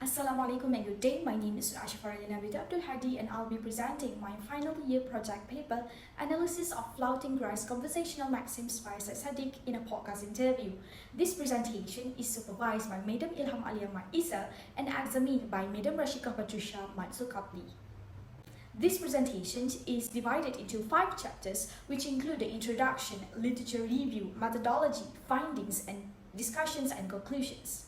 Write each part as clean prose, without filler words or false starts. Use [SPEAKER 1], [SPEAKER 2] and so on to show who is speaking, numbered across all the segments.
[SPEAKER 1] Assalamualaikum and good day. My name is Nur Ashfaraliana with Hadi and I'll be presenting my final year project paper, Analysis of Flouting Grice Conversational Maxims by Syed Saddiq in a podcast interview. This presentation is supervised by Madam Ilham Alia Isa and examined by Madam Rashika Patricia Matsukapli. This presentation is divided into 5 chapters which include the introduction, literature review, methodology, findings, and discussions and conclusions.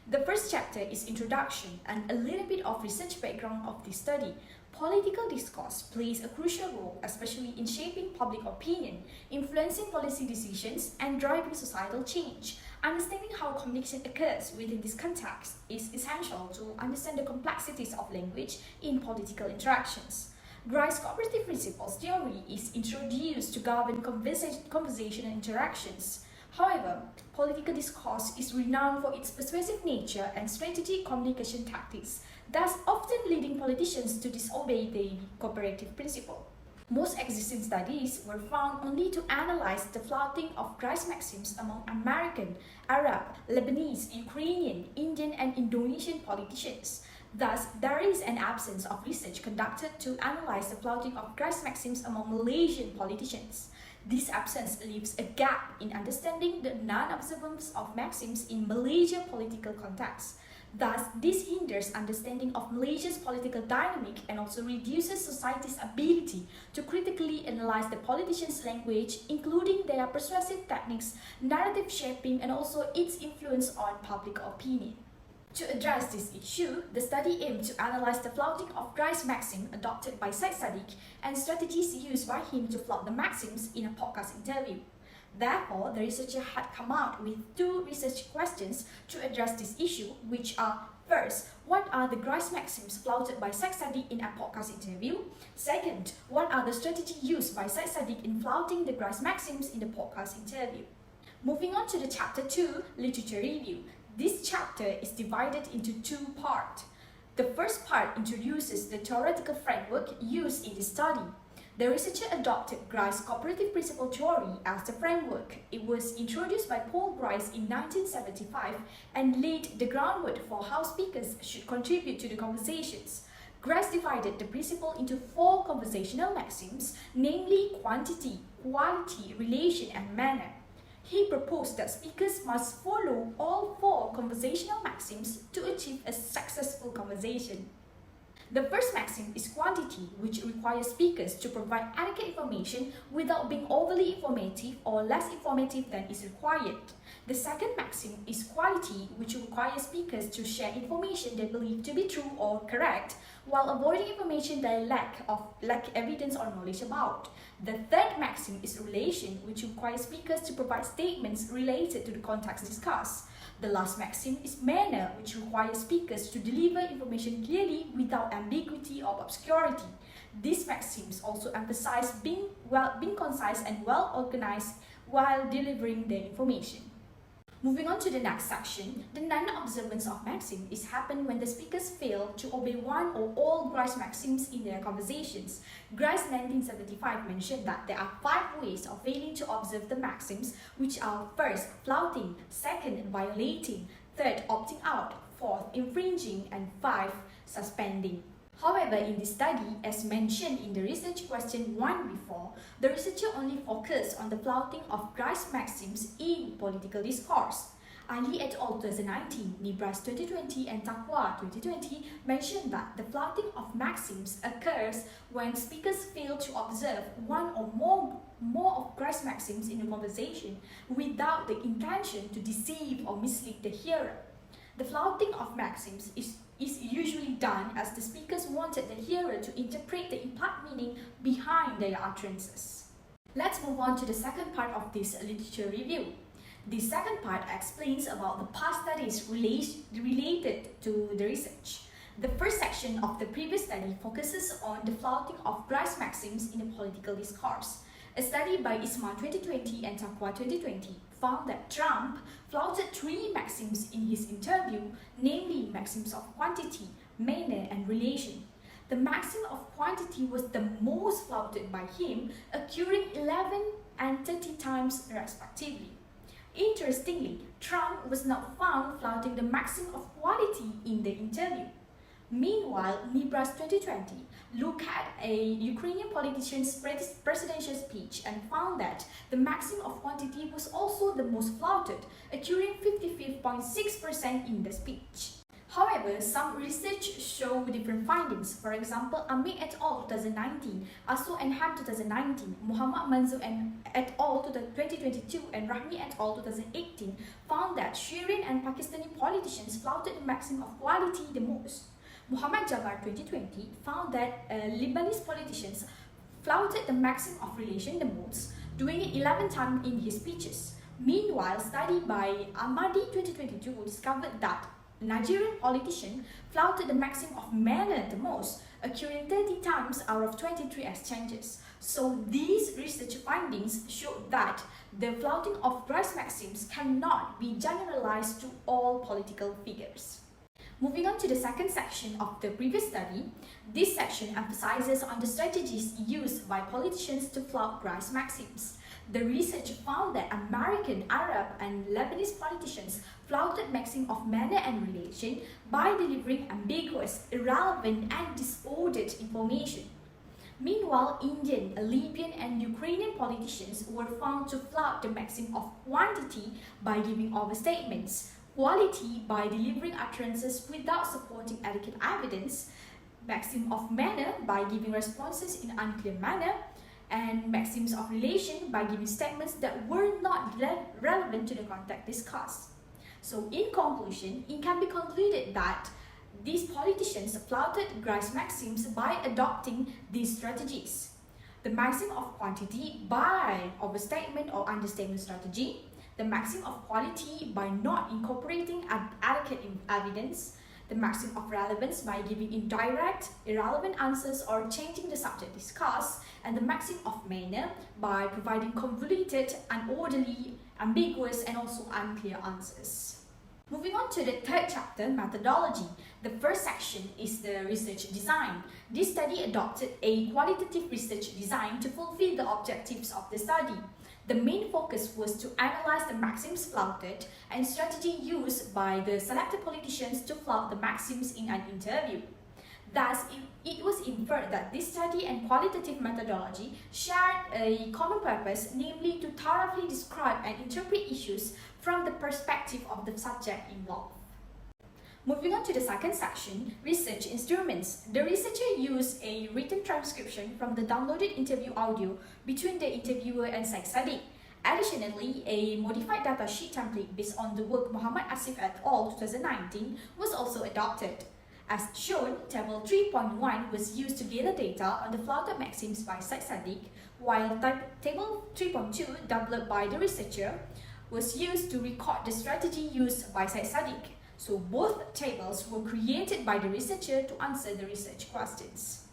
[SPEAKER 1] The first chapter is introduction and a little bit of research background of this study. Political discourse plays a crucial role, especially in shaping public opinion, influencing policy decisions, and driving societal change. Understanding how communication occurs within this context is essential to understand the complexities of language in political interactions. Grice's cooperative principles theory is introduced to govern conversational interactions. However, political discourse is renowned for its persuasive nature and strategic communication tactics, thus often leading politicians to disobey the cooperative principle. Most existing studies were found only to analyze the flouting of Grice maxims among American, Arab, Lebanese, Ukrainian, Indian, and Indonesian politicians. Thus, there is an absence of research conducted to analyze the flouting of Grice maxims among Malaysian politicians. This absence leaves a gap in understanding the non-observance of maxims in Malaysian political context. Thus, this hinders understanding of Malaysia's political dynamic and also reduces society's ability to critically analyze the politicians' language, including their persuasive techniques, narrative shaping, and also its influence on public opinion. To address this issue, the study aimed to analyze the flouting of Grice maxim adopted by Syed Saddiq and strategies used by him to flout the maxims in a podcast interview. Therefore, the researcher had come out with 2 research questions to address this issue, which are: first, what are the Grice maxims flouted by Syed Saddiq in a podcast interview? Second, what are the strategies used by Syed Saddiq in flouting the Grice maxims in the podcast interview? Moving on to the chapter 2, literature review. This chapter is divided into 2 parts. The first part introduces the theoretical framework used in the study. The researcher adopted Grice's cooperative principle theory as the framework. It was introduced by Paul Grice in 1975 and laid the groundwork for how speakers should contribute to the conversations. Grice divided the principle into 4 conversational maxims, namely quantity, quality, relation, and manner. He proposed that speakers must follow all 4 conversational maxims to achieve a successful conversation. The first maxim is quantity, which requires speakers to provide adequate information without being overly informative or less informative than is required. The second maxim is quality, which requires speakers to share information they believe to be true or correct, while avoiding information they lack evidence or knowledge about. The third maxim is relation, which requires speakers to provide statements related to the context discussed. The last maxim is manner, which requires speakers to deliver information clearly without ambiguity or obscurity. These maxims also emphasize being concise and well organized while delivering the information. Moving on to the next section, the non-observance of maxim is happen when the speakers fail to obey one or all Grice maxims in their conversations. Grice 1975 mentioned that there are 5 ways of failing to observe the maxims, which are: first, flouting; second, violating; third, opting out; fourth, infringing; and 5, suspending. However, in this study, as mentioned in the research question 1 before, the researcher only focused on the flouting of Grice maxims in political discourse. Ali et al. 2019, Nibras 2020, and Taqwa 2020 mentioned that the flouting of maxims occurs when speakers fail to observe one or more of Grice maxims in a conversation without the intention to deceive or mislead the hearer. The flouting of maxims is usually done as the speakers wanted the hearer to interpret the implied meaning behind their utterances. Let's move on to the second part of this literature review. The second part explains about the past studies related to the research. The first section of the previous study focuses on the flouting of Grice maxims in the political discourse. A study by Ismail 2020 and Taqwa 2020 found that Trump flouted 3 maxims in his interview, namely maxims of quantity, manner, and relation. The maxim of quantity was the most flouted by him, occurring 11 and 30 times respectively. Interestingly, Trump was not found flouting the maxim of quality in the interview. Meanwhile, Libras 2020 looked at a Ukrainian politician's presidential speech and found that the maxim of quantity was also the most flouted, occurring 55.6% in the speech. However, some research show different findings. For example, Amir et al. 2019, Aso and Ham 2019, Muhammad Manzoor et al. 2022, and Rahmi et al. 2018 found that Syrian and Pakistani politicians flouted the maxim of quality the most. Muhammad Jabbar 2020 found that Lebanese politicians flouted the maxim of relation the most, doing it 11 times in his speeches. Meanwhile, study by Ahmadi 2022 discovered that Nigerian politician flouted the maxim of manner the most, occurring 30 times out of 23 exchanges. So these research findings show that the flouting of Grice maxims cannot be generalized to all political figures. Moving on to the second section of the previous study, this section emphasizes on the strategies used by politicians to flout Grice maxims. The research found that American, Arab, and Lebanese politicians flouted maxim of manner and relation by delivering ambiguous, irrelevant, and disordered information. Meanwhile, Indian, Libyan, and Ukrainian politicians were found to flout the maxim of quantity by giving overstatements, quality by delivering utterances without supporting adequate evidence, maxim of manner by giving responses in unclear manner, and maxims of relation by giving statements that were not relevant to the context discussed. So in conclusion, it can be concluded that these politicians flouted Grice maxims by adopting these strategies. The maxim of quantity by overstatement or understatement strategy, the maxim of quality by not incorporating adequate evidence, the maxim of relevance by giving indirect, irrelevant answers or changing the subject discussed, and the maxim of manner by providing convoluted, unorderly, ambiguous, and also unclear answers. Moving on to the third chapter, methodology. The first section is the research design. This study adopted a qualitative research design to fulfill the objectives of the study. The main focus was to analyze the maxims flouted and strategy used by the selected politicians to flout the maxims in an interview. Thus, it was inferred that this study and qualitative methodology shared a common purpose, namely to thoroughly describe and interpret issues from the perspective of the subject involved. Moving on to the second section, research instruments. The researcher used a written transcription from the downloaded interview audio between the interviewer and Syed Saddiq. Additionally, a modified datasheet template based on the work Muhammad Asif et al. 2019 was also adopted. As shown, Table 3.1 was used to gather data on the flouted maxims by Syed Saddiq, while Table 3.2, developed by the researcher, was used to record the strategy used by Syed Saddiq. So both tables were created by the researcher to answer the research questions.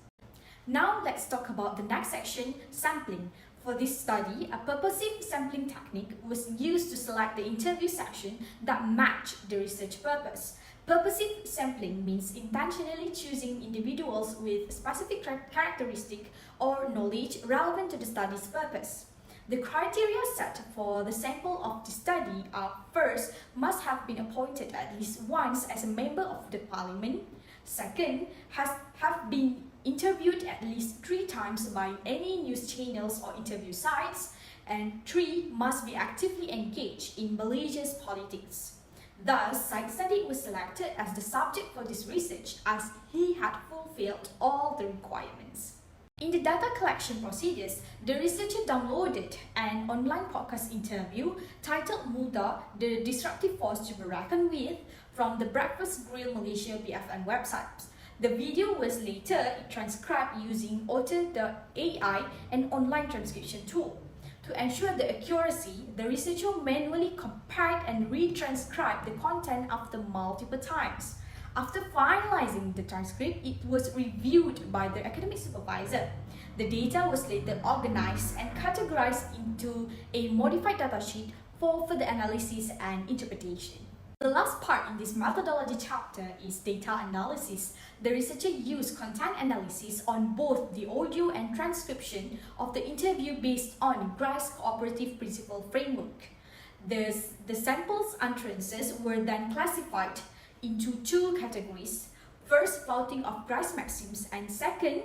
[SPEAKER 1] Now let's talk about the next section, sampling. For this study, a purposive sampling technique was used to select the interview section that matched the research purpose. Purposive sampling means intentionally choosing individuals with specific characteristic or knowledge relevant to the study's purpose. The criteria set for the sample of the study are: first, must have been appointed at least once as a member of the parliament; second, have been interviewed at least 3 times by any news channels or interview sites; and 3, must be actively engaged in Malaysia's politics. Thus, Syed Saddiq was selected as the subject for this research as he had fulfilled all the requirements. In the data collection procedures, the researcher downloaded an online podcast interview titled Mulda, the Disruptive Force to be Reckoned With, from the Breakfast Grill Malaysia BFN website. The video was later transcribed using Otter.ai, an online transcription tool. To ensure the accuracy, the researcher manually compared and retranscribed the content after multiple times. After finalizing the transcript, it was reviewed by the academic supervisor. The data was later organized and categorized into a modified datasheet for further analysis and interpretation. The last part in this methodology chapter is data analysis. The researcher used content analysis on both the audio and transcription of the interview based on Grice cooperative principle framework. The sample's utterances were then classified into two categories. First, flouting of Grice maxims, and second,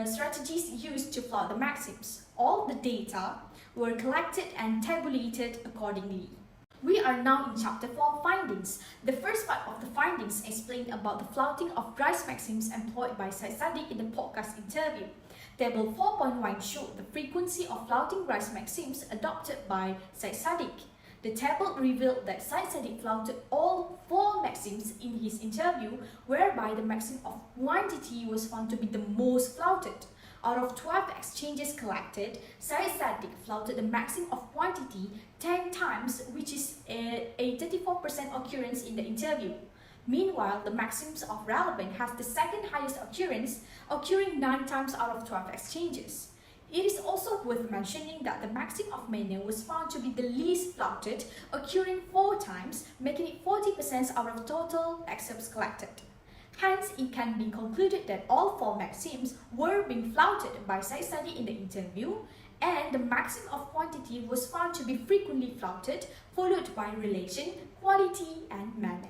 [SPEAKER 1] strategies used to flout the maxims. All the data were collected and tabulated accordingly. We are now in Chapter 4, Findings. The first part of the findings explained about the flouting of Grice maxims employed by Syed Saddiq in the podcast interview. Table 4.1 showed the frequency of flouting Grice maxims adopted by Syed Saddiq. The table revealed that Syed Saddiq flouted all 4 maxims in his interview, whereby the maxim of quantity was found to be the most flouted. Out of 12 exchanges collected, Syed Saddiq flouted the maxim of quantity 10 times, which is a 34% occurrence in the interview. Meanwhile, the maxims of relevant has the second highest occurrence, occurring 9 times out of 12 exchanges. It is also worth mentioning that the maxim of manner was found to be the least flouted, occurring 4 times, making it 40% out of total excerpts collected. Hence, it can be concluded that all 4 maxims were being flouted by Syed Saddiq in the interview, and the maxim of quantity was found to be frequently flouted, followed by relation, quality, and manner.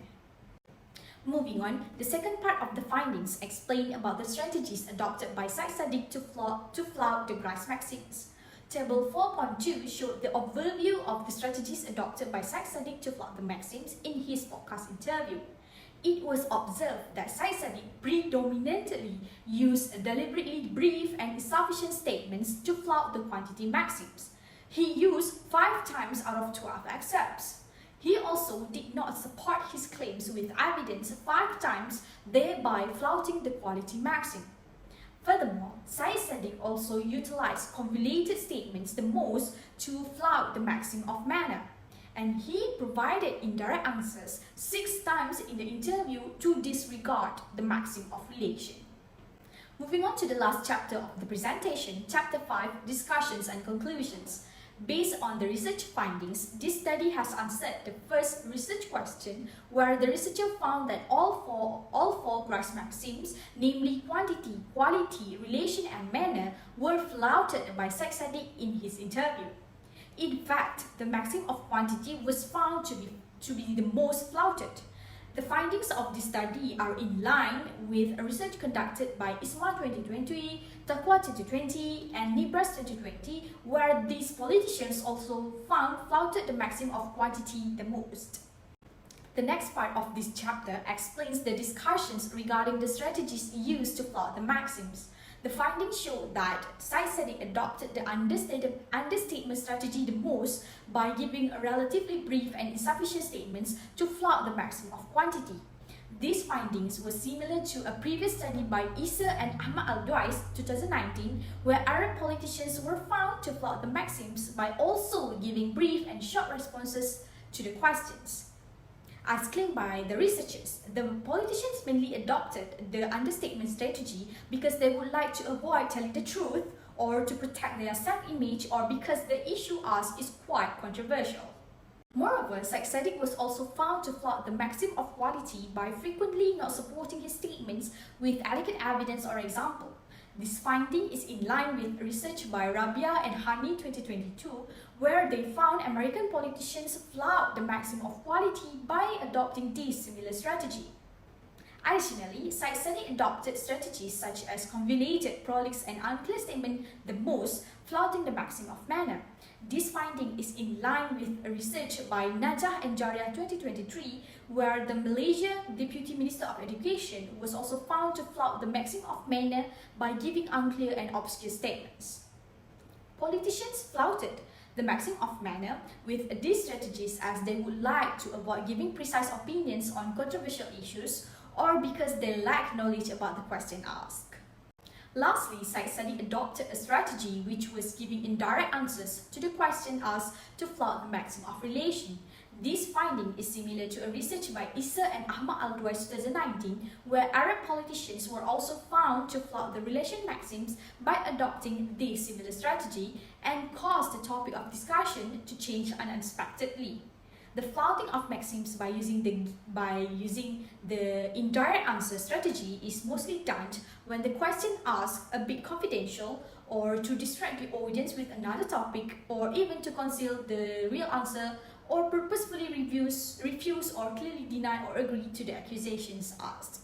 [SPEAKER 1] Moving on, the second part of the findings explain about the strategies adopted by Syed Saddiq to flout the Grice maxims. Table 4.2 showed the overview of the strategies adopted by Syed Saddiq to flout the maxims in his podcast interview. It was observed that Syed Saddiq predominantly used deliberately brief and insufficient statements to flout the quantity maxims. He used 5 times out of 12 excerpts. He also did not support his claims with evidence 5 times, thereby flouting the quality maxim. Furthermore, Syed Saddiq also utilized convoluted statements the most to flout the maxim of manner, and he provided indirect answers 6 times in the interview to disregard the maxim of relation. Moving on to the last chapter of the presentation, Chapter 5, Discussions and Conclusions. Based on the research findings, this study has answered the first research question, where the researcher found that all four Grice maxims, namely quantity, quality, relation, and manner, were flouted by Syed Saddiq in his interview. In fact, the maxim of quantity was found to be the most flouted. The findings of this study are in line with research conducted by ISMA 2020, Taqwa 2020, and Nibras 2020, where these politicians also flouted the maxim of quantity the most. The next part of this chapter explains the discussions regarding the strategies used to flout the maxims. The findings show that Syed Saddiq adopted the understatement strategy the most by giving relatively brief and insufficient statements to flout the maxim of quantity. These findings were similar to a previous study by Issa and Ahmad Al-Dwice 2019, where Arab politicians were found to flout the maxims by also giving brief and short responses to the questions. As claimed by the researchers, the politicians mainly adopted the understatement strategy because they would like to avoid telling the truth, or to protect their self-image, or because the issue asked is quite controversial. Moreover, Syed Saddiq was also found to flout the maxim of quality by frequently not supporting his statements with adequate evidence or example. This finding is in line with research by Rabia and Hadi 2022, where they found American politicians flout the maxim of quality by adopting this similar strategy. Additionally, Syed Saddiq adopted strategies such as convoluted, prolix, and unclear statement the most, flouting the maxim of manner. This finding is in line with research by Najah and Jaria 2023, where the Malaysia Deputy Minister of Education was also found to flout the maxim of manner by giving unclear and obscure statements. Politicians flouted the maxim of manner with these strategies as they would like to avoid giving precise opinions on controversial issues, or because they lack knowledge about the question asked. Lastly, Syed Saddiq adopted a strategy which was giving indirect answers to the question asked to flout the maxim of relation. This finding is similar to a research by Issa and Ahmad Al-Dwice 2019, where Arab politicians were also found to flout the relation maxims by adopting this similar strategy, and caused the topic of discussion to change unexpectedly. The flouting of maxims by using the indirect answer strategy is mostly done when the question asked a bit confidential, or to distract the audience with another topic, or even to conceal the real answer, or purposefully refuse or clearly deny or agree to the accusations asked.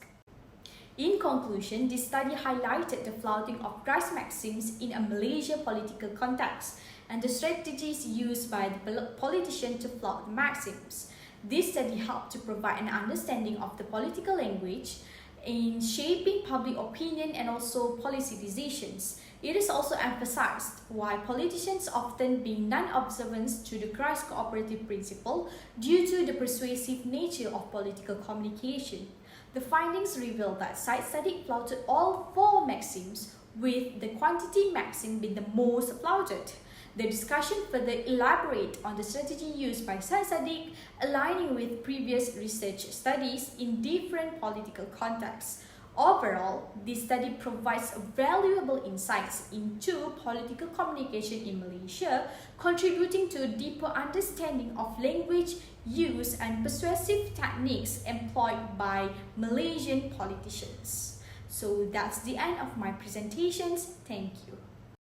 [SPEAKER 1] In conclusion, this study highlighted the flouting of Grice maxims in a Malaysia political context and the strategies used by the politician to flout maxims. This study helped to provide an understanding of the political language in shaping public opinion and also policy decisions. It is also emphasized why politicians often being non-observant to the Grice cooperative principle due to the persuasive nature of political communication. The findings reveal that Syed Saddiq flouted all 4 maxims, with the quantity maxim being the most flouted. The discussion further elaborate on the strategy used by Syed Saddiq, aligning with previous research studies in different political contexts. Overall, this study provides valuable insights into political communication in Malaysia, contributing to a deeper understanding of language use and persuasive techniques employed by Malaysian politicians. So that's the end of my presentations. Thank you.